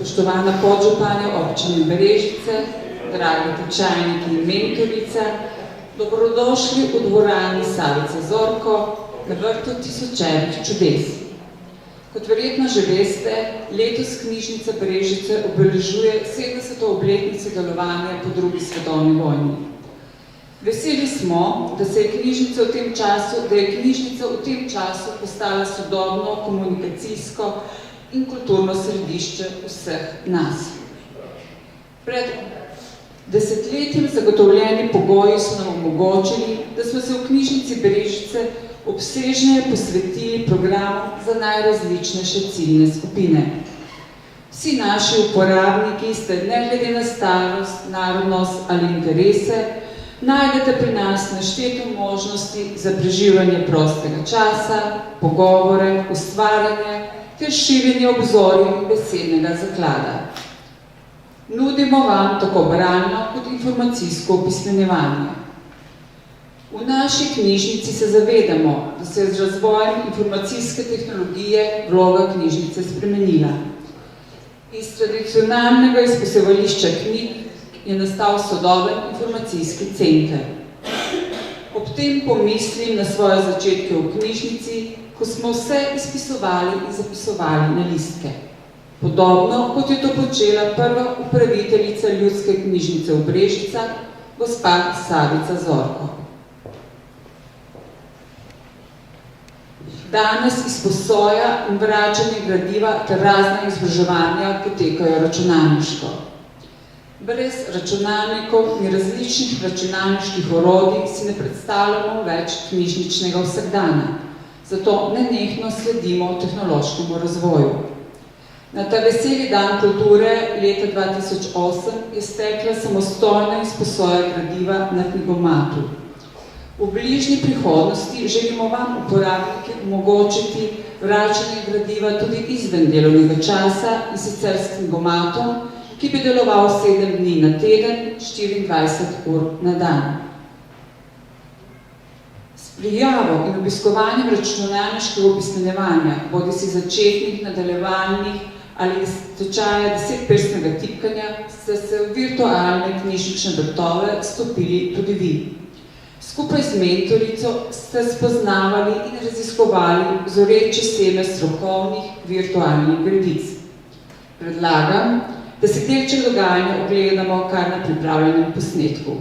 spoštovana podžupanja občine Brežice, dragi tečajniki in mentorice, dobrodošli v dvorani Savice Zorko na vrtu tisočerih čudes. Kot verjetno že veste, letos knjižnica Brežice obeležuje 70. obletnico delovanja po drugi svetovni vojni. Veseli smo, da je knjižnica v tem času postala sodobno, komunikacijsko in kulturno središče vseh nas. Pred desetletjem zagotovljeni pogoji so nam omogočili, da smo se v knjižnici Brežice obsežneje posvetili programom za najrazličnejše ciljne skupine. Vsi naši uporabniki ste ne glede na starost, narodnost ali interese, najdete pri nas nešteto možnosti za preživljanje prostega časa, pogovore, ustvarjanje ter širjenje obzorja in besednega zaklada. Nudimo vam tako bralno kot informacijsko opismenjevanje. V naši knjižnici se zavedamo, da se je z razvojem informacijske tehnologije vloga knjižnice spremenila. Iz tradicionalnega izposojevališča knjig je nastal sodoben informacijski center. Ob tem pomislim na svoje začetke v knjižnici, ko smo vse izpisovali in zapisovali na listke. Podobno, kot je to počela prva upraviteljica Ljudske knjižnice v Brežicah, gospa Savica Zorko. Danes izposoja in vračanje gradiva ter razna izobraževanja potekajo računalniško. Brez računalnikov in različnih računalniških orodij si ne predstavljamo več knjižničnega vsakdana, zato nenehno sledimo tehnološkemu razvoju. Na ta veseli dan kulture leta 2008 je stekla samostojna izposoja gradiva na knjigomatu. V bližnji prihodnosti želimo vam, uporabniki, omogočiti vračanje gradiva tudi izven delovnega časa in sicer s knjigomatom, ki bi deloval 7 dni na teden, 24 ur na dan. S prijavo in obiskovanjem računalniškega opismenjevanja, bodisi začetnih, nadaljevalnih ali tečaja 10-prstnega tipkanja, ste se v virtualne knjižnične vrtove stopili tudi vi. Skupaj z mentorico ste spoznavali in raziskovali vzoreče seme strokovnih virtualnih gradic. Predlagam, da si delček dogajanja ogledamo kar na pripravljenem posnetku.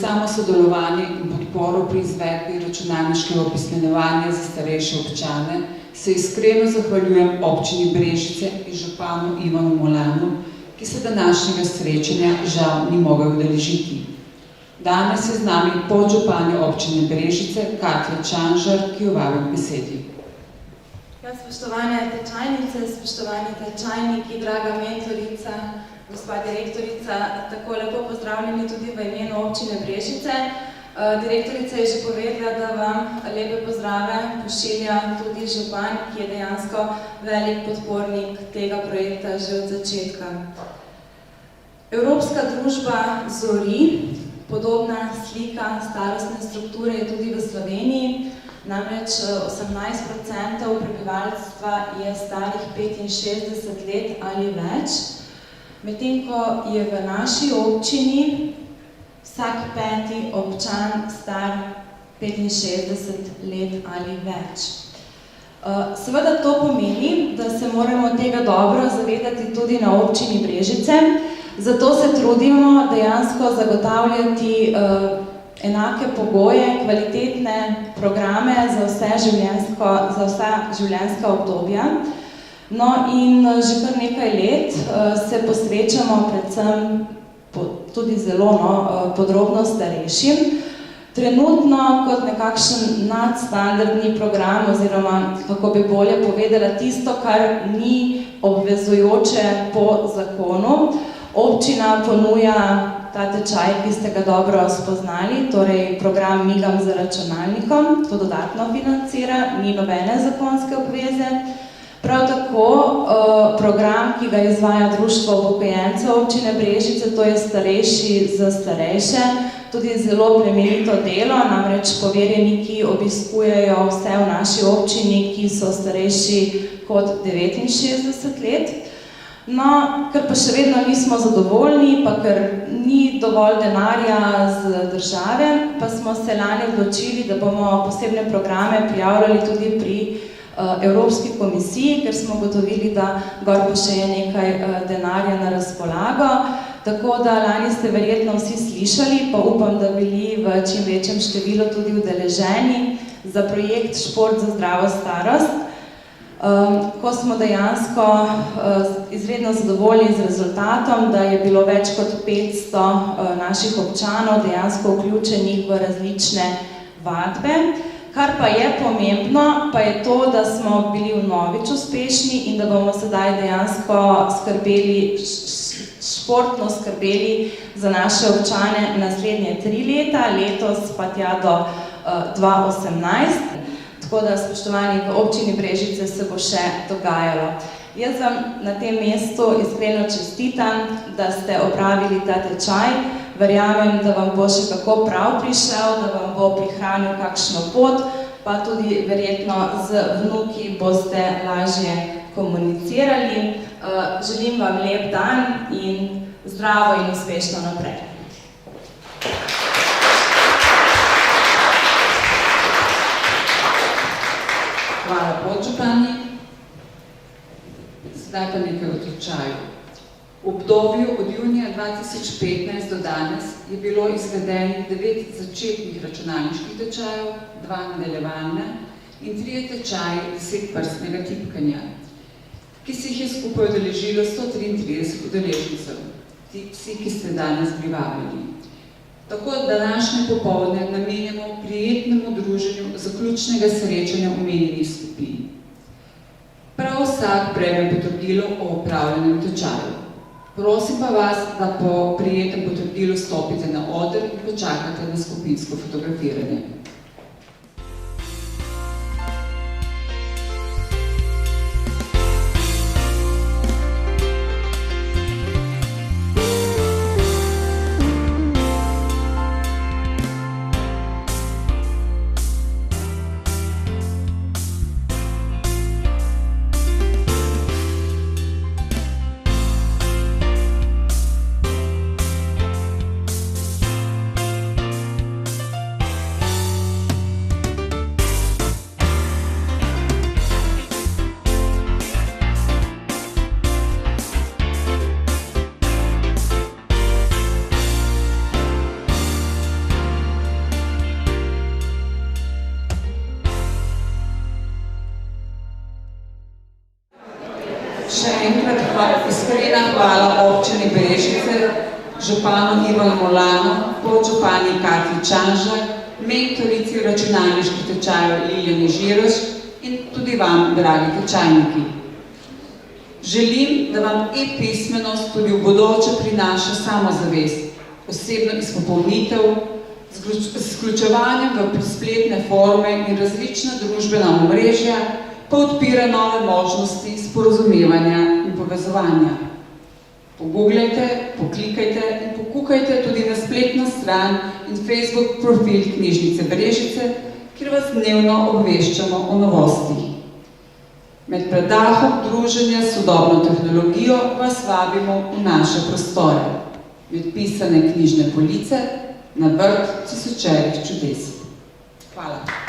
samo sodelovanje in podporo pri izvedbi računalniškega opismenjevanja za starejše občane se iskreno zahvaljujem občini Brežice in županu Ivanu Molanu, ki se današnjega srečanja žal ni mogel udeležiti. Danes je z nami podžupanja občine Brežice, Katja Čanžar, ki jo vabim k besedi. Ja, spoštovane tečajnice, spoštovani tečajniki, draga mentorica, gospa direktorica, tako lepo pozdravljeni tudi v imenu občine Brežice. Direktorica je že povedala, da vam lepe pozdrave pošilja tudi župan, ki je dejansko velik podpornik tega projekta že od začetka. Evropska družba zori, podobna slika starostne strukture je tudi v Sloveniji, namreč 18% prebivalstva je starih 65 let ali več, medtem ko je v naši občini vsak peti občan star 65 let ali več. Seveda to pomeni, da se moramo tega dobro zavedati tudi na občini Brežice, zato se trudimo dejansko zagotavljati enake pogoje, kvalitetne programe za vsa življenjska obdobja. No in že kar nekaj let se posvečamo predvsem tudi zelo podrobno starejšim. Trenutno kot nekakšen nadstandardni program oziroma, kako bi bolje povedala, tisto, kar ni obvezujoče po zakonu, občina ponuja ta tečaj, ki ste ga dobro spoznali, torej program Migam za računalnikom, to dodatno financira, ni nobene zakonske obveze. Prav tako program, ki ga izvaja Društvo upokojencev občine Brežice, to je Starejši za starejše, tudi zelo plemenito delo, namreč poverjeniki obiskujejo vse v naši občini, ki so starejši kot 69 let. No, ker pa še vedno nismo zadovoljni, pa ker ni dovolj denarja z države, pa smo se lani odločili, da bomo posebne programe prijavljali tudi pri Evropski komisiji, ker smo ugotovili, da gor pa še je nekaj denarja na razpolago. Tako da lani ste verjetno vsi slišali, pa upam, da bili v čim večjem številu tudi udeleženi za projekt Šport za zdravo starost, ko smo dejansko izredno zadovoljni z rezultatom, da je bilo več kot 500 naših občanov dejansko vključenih v različne vadbe. Kar pa je pomembno, pa je to, da smo bili vnovič uspešni in da bomo sedaj dejansko športno skrbeli za naše občane naslednje 3 leta, letos pa tja do 2018. Tako da, spoštovani, v občini Brežice se bo še dogajalo. Jaz vam na tem mestu iskreno čestitam, da ste opravili ta tečaj. Verjamem, da vam bo še kako prav prišel, da vam bo prihranil kakšno pot, pa tudi verjetno z vnuki boste lažje komunicirali. Želim vam lep dan in zdravo in uspešno naprej. Hvala podžupani. Zdaj pa nekaj o tečaju. V obdobju od junija 2015 do danes je bilo izvedenih 9 začetnih računalniških tečajev, 2 nadaljevalne in 3 tečaji 10-prstnega tipkanja, ki se jih je skupaj udeležilo 133 udeležencev, vsi, ki ste danes privabljeni. Tako da današnje popoldne namenjamo prijetnemu druženju zaključnega srečanja omenjenih skupin. Prav vsak prejme potrdilo o opravljenem tečaju. Prosim pa vas, da po prijetnem potrdilu stopite na oder in počakate na skupinsko fotografiranje. Še enkrat iskrena hvala občini Brežice, županu Ivanu Molanu, podžupanji Katji Čanžar, mentorici računalniških tečajev Liljani Žiroš in tudi vam, dragi tečajniki. Želim, da vam e-pismenost tudi v bodoče prinaša samozavest, osebno izpopolnitev, z vključevanjem v spletne forme in različna družbena omrežja pa odpira nove možnosti sporazumevanja in povezovanja. Pogooglajte, poklikajte in pokukajte tudi na spletno stran in Facebook profil Knjižnice Brežice, kjer vas dnevno obveščamo o novostih. Med predahom druženja s sodobno tehnologijo vas vabimo v naše prostore, med pisane knjižne police na vrt tisočerih čudes. Hvala.